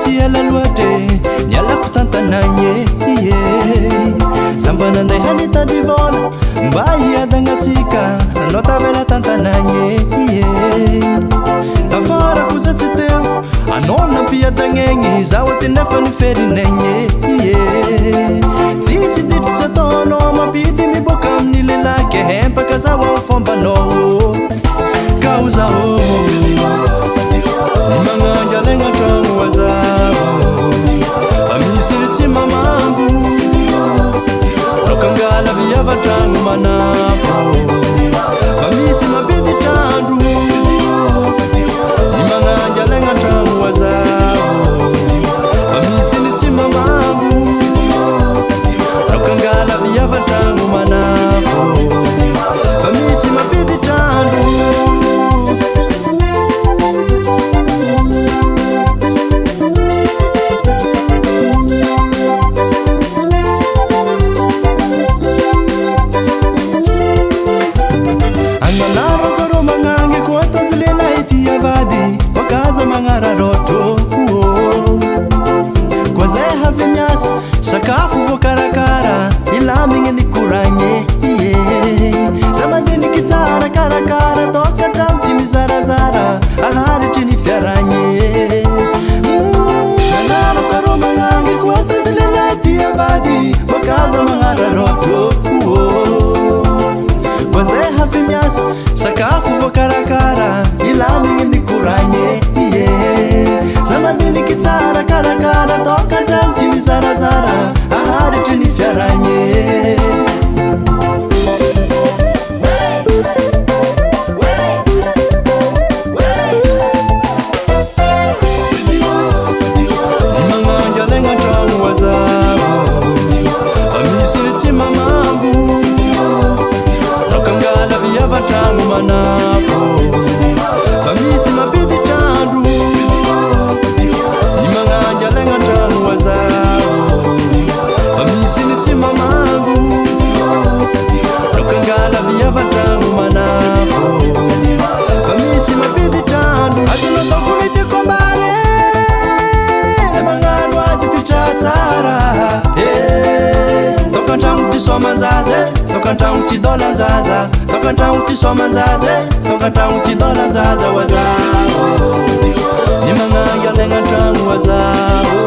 Tiela loate nialako tantanagny zamba nanday hanita divola mba hiadagnatsika anao tavela tantanagny tafara kosa tsy teo anao nampiadagnegny zaho aty nefa niferinagny tsisy ditry tsy ataonao mampity miboaka amin'ny lelaky hempaka zaho amin'ny fombanao ka ho zaho manangalegna tragno azaho amisy tsy mamango rokangala viava tragno manafo amisy mampity trandro manangalegna tragno azaho amisy tsy mamango rokangala viava tragno manafo amisy mampity trandro manararoto kwa zay havy miasa sakafo voakarakara ilamigny nikoragny za mandiniky tsara karakara toka tragno tsy mizarazara aharitry ny fiaragny manaraka magnangy koa tazy lelahy ty avady vokaza manararoto kwa zay havy miasa sakafo voakarakara ilamigny nikoragny za mandiniky tsara karakara toka tragno tsy mizarazara aharitry ny fiaragny manangalegna tragno azaho amisy tsy mamango rokangala viava tragno manafo amisy mampity trandro manangalegna tragno azaho amisy tsy mamango rokangala viava tragno manafo amisy mampity trandro azonao taoko miteko ambare magnano azy pitra tsara tokantragno tsy somanjaza tokantragno tsy dolanjaza tokantragno tsy somanjaza tokantragno tsy dolanjaza ho azaho ny manangalegna tragno azaho